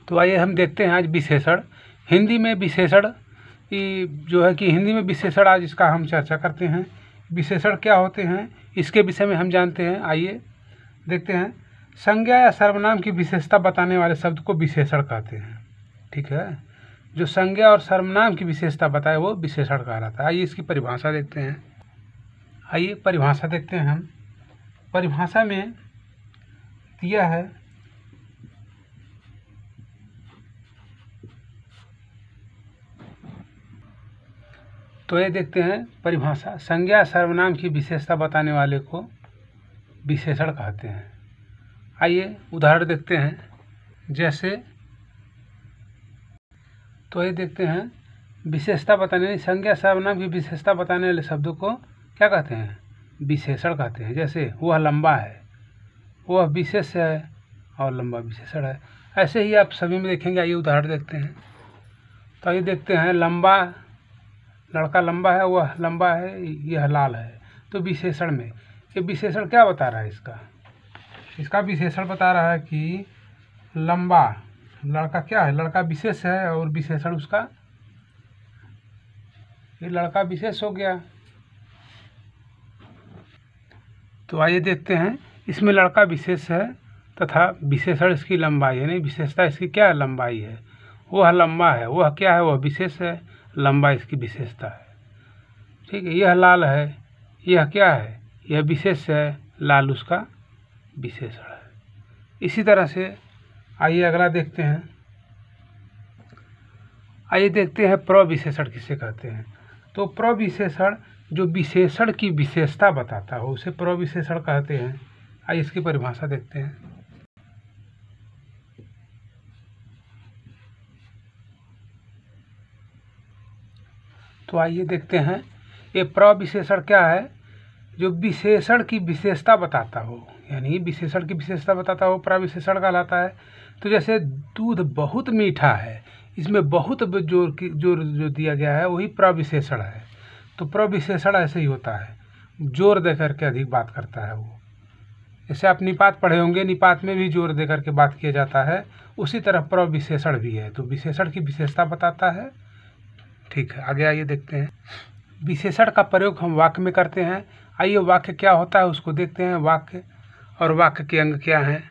तो आइए हम देखते हैं आज विशेषण। हिंदी में विशेषण की जो है कि हिंदी में विशेषण आज इसका हम चर्चा करते हैं। विशेषण क्या होते हैं इसके विषय में हम जानते हैं। आइए देखते हैं। संज्ञा या सर्वनाम की विशेषता बताने वाले शब्द को विशेषण कहते हैं। ठीक है, जो संज्ञा और सर्वनाम की विशेषता बताए वो विशेषण कहलाता है। आइए इसकी परिभाषा देखते हैं। आइए परिभाषा देखते हैं हम। परिभाषा में दिया है तो ये देखते हैं परिभाषा। संज्ञा सर्वनाम की विशेषता बताने वाले को विशेषण कहते हैं। आइए उदाहरण देखते हैं। जैसे तो ये देखते हैं विशेषता बताने संज्ञा सर्वनाम की विशेषता बताने वाले शब्दों को क्या कहते हैं, विशेषण कहते हैं। जैसे वह लंबा है, वह विशेष है और लंबा विशेषण है। ऐसे ही आप सभी में देखेंगे। आइए उदाहरण देखते हैं। तो आइए देखते हैं। लंबा, लड़का लंबा है, वह लंबा है, यह लाल है। तो विशेषण में ये विशेषण क्या बता रहा है, इसका विशेषण बता रहा है कि लंबा लड़का क्या है, लड़का विशेष है और विशेषण उसका, ये लड़का विशेष हो गया। तो आइए देखते हैं। इसमें लड़का विशेष है तथा विशेषण इसकी लंबाई है, नहीं विशेषता इसकी क्या है, लंबाई है। वह लंबा है, वह क्या है, वह विशेष है, लंबा इसकी विशेषता है। ठीक है। यह लाल है, यह क्या है, यह विशेष है, लाल उसका विशेषण है। इसी तरह से आइए अगला देखते हैं। आइए देखते हैं प्रविशेषण किसे कहते हैं। तो प्रविशेषण जो विशेषण की विशेषता बताता हो उसे प्रविशेषण कहते हैं। आइए इसकी परिभाषा देखते हैं। तो आइए देखते हैं। ये प्रविशेषण क्या है, जो विशेषण की विशेषता बताता हो, यानी विशेषण की विशेषता बताता हो प्रविशेषण कहलाता है। तो जैसे दूध बहुत मीठा है, इसमें बहुत जोर जो दिया गया है वही प्रविशेषण है। तो प्रविशेषण ऐसे ही होता है, जोर देकर के अधिक बात करता है वो। जैसे आप निपात पढ़े होंगे, निपात में भी जोर देकर के बात किया जाता है, उसी तरह प्रविशेषण भी है। तो विशेषण की विशेषता बताता है। ठीक है, आगे आइए देखते हैं। विशेषण का प्रयोग हम वाक्य में करते हैं। आइए वाक्य क्या होता है उसको देखते हैं। वाक्य और वाक्य के अंग क्या हैं।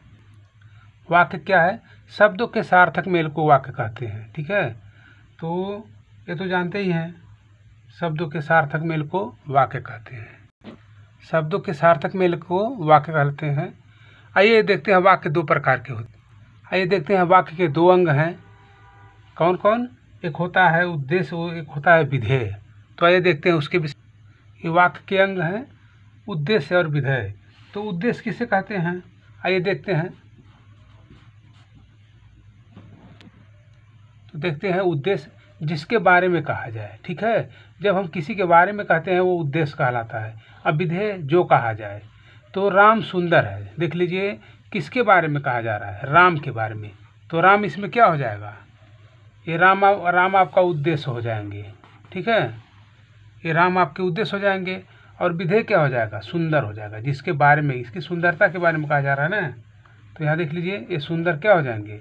वाक्य क्या है, शब्दों के सार्थक मेल को वाक्य कहते हैं। ठीक है, तो ये तो जानते ही हैं, शब्दों के सार्थक मेल को वाक्य कहते हैं। शब्दों के सार्थक मेल को वाक्य कहते हैं। आइए देखते हैं वाक्य दो प्रकार के होते हैं। आइए देखते हैं वाक्य के दो अंग हैं। कौन कौन, एक होता है उद्देश्य, एक होता है विधेय। तो आइए देखते हैं उसके विषय। ये वाक्य के अंग हैं उद्देश्य और विधेय। तो उद्देश्य किसे कहते हैं, आइए देखते हैं। तो देखते हैं उद्देश्य जिसके बारे में कहा जाए। ठीक है, जब हम किसी के बारे में कहते हैं वो उद्देश्य कहलाता है। अब विधेय जो कहा जाए। तो राम सुंदर है, देख लीजिए किसके बारे में कहा जा रहा है, राम के बारे में। तो राम इसमें क्या हो जाएगा, ये राम आपका उद्देश्य हो जाएंगे। ठीक है, ये राम आपके उद्देश्य हो जाएंगे। और विधेय क्या हो जाएगा, सुंदर हो जाएगा, जिसके बारे में, इसकी सुंदरता के बारे में कहा जा रहा है ना। तो यहाँ देख लीजिए ये सुंदर क्या हो जाएंगे,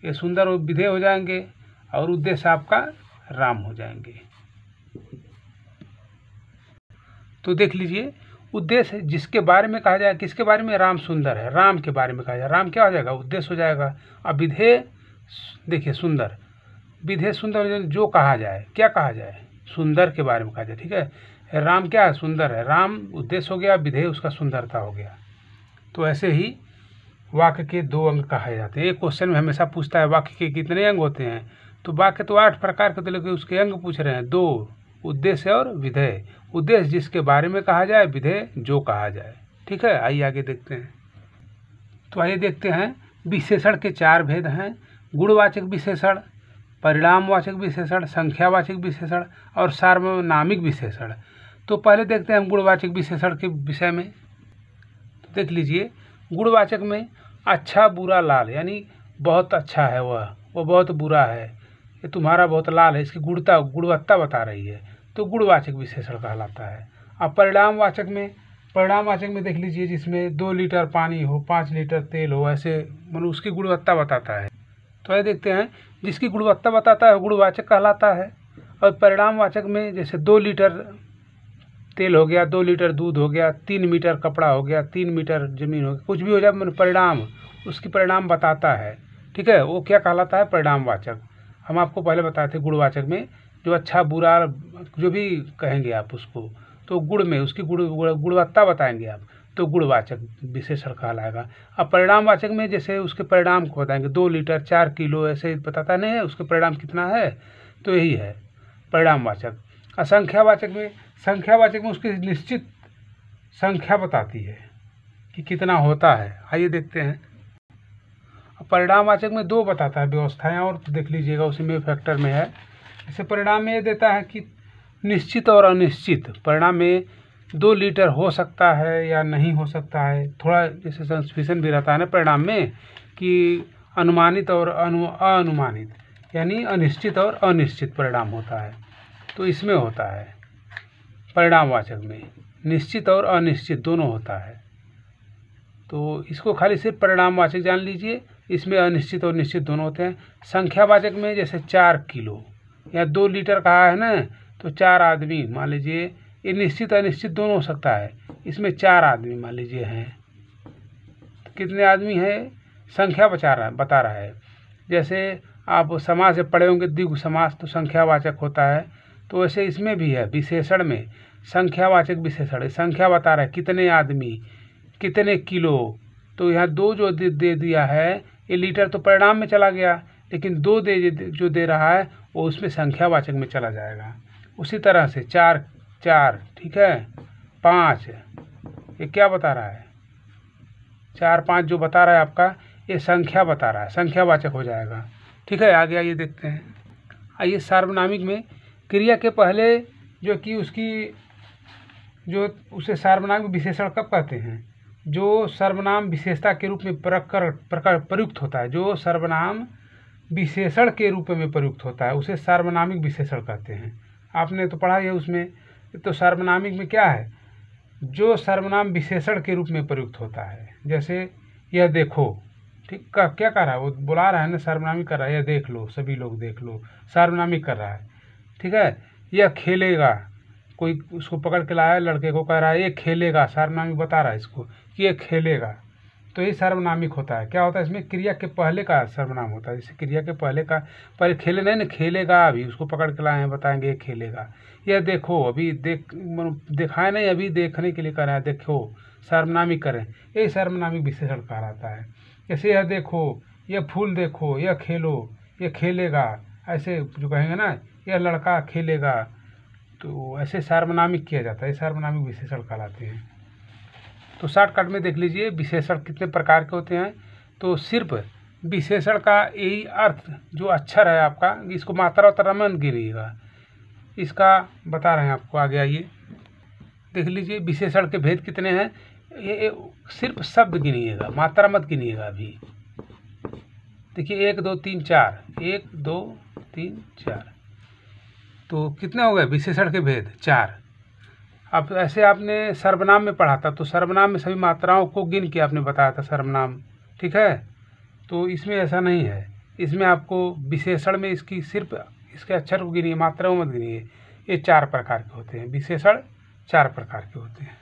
ये सुंदर और विधेय हो जाएंगे और उद्देश्य आपका राम हो जाएंगे। तो देख लीजिए उद्देश्य जिसके बारे में कहा जाए, किसके बारे में, राम सुंदर है, राम के बारे में कहा जाए, राम क्या हो जाएगा, उद्देश्य हो जाएगा। अब विधेय देखिए सुंदर, विधेय सुंदर जो कहा जाए, क्या कहा जाए, सुंदर के बारे में कहा जाए। ठीक है, राम क्या है, सुंदर है, राम उद्देश्य हो गया, विधेय उसका सुंदरता हो गया। तो ऐसे ही वाक्य के दो अंग कहे जाते हैं। एक क्वेश्चन में हमेशा पूछता है वाक्य के कितने अंग होते हैं। तो वाक्य तो 8 प्रकार के, तो लेकिन उसके अंग पूछ रहे हैं 2, उद्देश्य और विधेय। उद्देश्य जिसके बारे में कहा जाए, विधेय जो कहा जाए। ठीक है, आइए आगे देखते हैं। तो आइए देखते हैं विशेषण के 4 भेद हैं। गुणवाचक विशेषण, परिणामवाचक विशेषण, संख्यावाचक विशेषण और सार्वनामिक विशेषण। तो पहले देखते हैं हम गुणवाचक विशेषण के विषय में। तो देख लीजिए गुणवाचक में अच्छा बुरा लाल, यानी बहुत अच्छा है वह बहुत बुरा है, ये तुम्हारा बहुत लाल है, इसकी गुणवत्ता बता रही है। तो गुणवाचक विशेषण कहलाता है। अब परिणामवाचक में देख लीजिए जिसमें 2 लीटर पानी हो, 5 लीटर तेल हो, ऐसे मतलब उसकी गुणवत्ता बताता है। तो ये देखते हैं, जिसकी गुणवत्ता बताता है गुणवाचक कहलाता है। और परिणामवाचक में जैसे 2 लीटर तेल हो गया, 2 लीटर दूध हो गया, 3 मीटर कपड़ा हो गया, 3 मीटर ज़मीन हो गया, कुछ भी हो जाए परिणाम, उसकी परिणाम बताता है, ठीक है, वो क्या कहलाता है? परिणामवाचक। हम आपको पहले बताए थे गुणवाचक में जो अच्छा बुरा जो भी कहेंगे आप उसको, तो गुण में उसकी गुणवत्ता बताएंगे आप, तो गुणवाचक विशेषण कहलाएगा। अब परिणामवाचक में जैसे उसके परिणाम को बताएंगे, 2 लीटर 4 किलो ऐसे बताता नहीं है उसके परिणाम कितना है, तो यही है परिणामवाचक। और संख्यावाचक में उसकी निश्चित संख्या बताती है कि कितना होता है। आइए देखते हैं। परिणामवाचक में 2 बताता है व्यवस्थाएं, और देख लीजिएगा उसी में फैक्टर में है। जैसे परिणाम में ये देता है कि निश्चित और अनिश्चित। परिणाम में 2 लीटर हो सकता है या नहीं हो सकता है, थोड़ा जैसे सस्पिशन भी रहता है ना परिणाम में, कि अनुमानित और अनुमानित, यानी अनिश्चित और अनिश्चित परिणाम होता है। तो इसमें होता है परिणामवाचक में निश्चित और अनिश्चित दोनों होता है। तो इसको खाली सिर्फ परिणामवाचक जान लीजिए, इसमें अनिश्चित और निश्चित दोनों होते हैं। संख्यावाचक में जैसे 4 किलो या 2 लीटर कहा है ना, तो 4 आदमी मान लीजिए, ये निश्चित अनिश्चित दोनों हो सकता है। इसमें 4 आदमी मान लीजिए हैं, तो कितने आदमी हैं संख्या बता रहा है। जैसे आप समास से पढ़े होंगे द्विगु समास, तो संख्यावाचक होता है। तो वैसे इसमें भी है विशेषण में संख्यावाचक विशेषण, संख्या बता रहा है कितने आदमी कितने किलो। तो यहाँ 2 जो दे दिया है, ये लीटर तो परिणाम में चला गया, लेकिन 2 जो दे रहा है वो उसमें संख्यावाचक में चला जाएगा। उसी तरह से 4 ठीक है, 5 ये क्या बता रहा है, 4 5 जो बता रहा है आपका, ये संख्या बता रहा है, संख्यावाचक हो जाएगा, ठीक है। आगे आइए देखते हैं। आइए सार्वनामिक में क्रिया के पहले जो कि उसकी जो उसे सार्वनामिक विशेषण कब कहते हैं? जो सर्वनाम विशेषता के रूप में प्रयुक्त होता है, जो सर्वनाम विशेषण के रूप में प्रयुक्त होता है उसे सार्वनामिक विशेषण कहते हैं। आपने तो पढ़ा है उसमें। तो सार्वनामिक में क्या है? जो सर्वनाम विशेषण के रूप में प्रयुक्त होता है। जैसे यह देखो, ठीक, क्या कर रहा है वो, बुला रहा है ना, सार्वनामिक कर रहा है, यह देख लो, सभी लोग देख लो, सार्वनामिक कर रहा है, ठीक है। यह खेलेगा, कोई उसको पकड़ के लाया लड़के को, कह रहा है ये खेलेगा, सार्वनामिक बता रहा है इसको कि ये खेलेगा, तो ये सार्वनामिक होता है। क्या होता है इसमें? क्रिया के पहले का सर्वनाम होता है। जैसे क्रिया के पहले का, पहले खेले नहीं ना, खेलेगा, अभी उसको पकड़ के लाए हैं, बताएंगे ये खेलेगा। यह देखो, अभी दिखाए नहीं, अभी देखने के लिए कह रहा है, देखो, सार्वनामिक करें, ये सार्वनामिक विशेषण कहलाता है। जैसे यह देखो, यह फूल देखो, यह खेलो, यह खेलेगा, ऐसे जो कहेंगे ना, यह लड़का खेलेगा, तो ऐसे सार्वनामिक किया जाता है, सार्वनामिक विशेषण कहलाते हैं। तो शॉर्टकट में देख लीजिए विशेषण कितने प्रकार के होते हैं। तो सिर्फ विशेषण का यही अर्थ जो अक्षर है आपका, इसको मात्रा वात्रा में गिनिएगा, इसका बता रहे हैं आपको। आगे आइए देख लीजिए विशेषण के भेद कितने हैं। ये सिर्फ शब्द गिनिएगा, मात्रा मत गिनिएगा। अभी देखिए 1 2 3 4, 1 2 3 4, तो कितने हो गए विशेषण के भेद? 4। अब ऐसे आपने सर्वनाम में पढ़ा था, तो सर्वनाम में सभी मात्राओं को गिन के आपने बताया था सर्वनाम, ठीक है। तो इसमें ऐसा नहीं है, इसमें आपको विशेषण में इसकी सिर्फ इसके अक्षर को गिनिए, मात्राओं मत गिनिए। ये 4 प्रकार के होते हैं विशेषण, 4 प्रकार के होते हैं।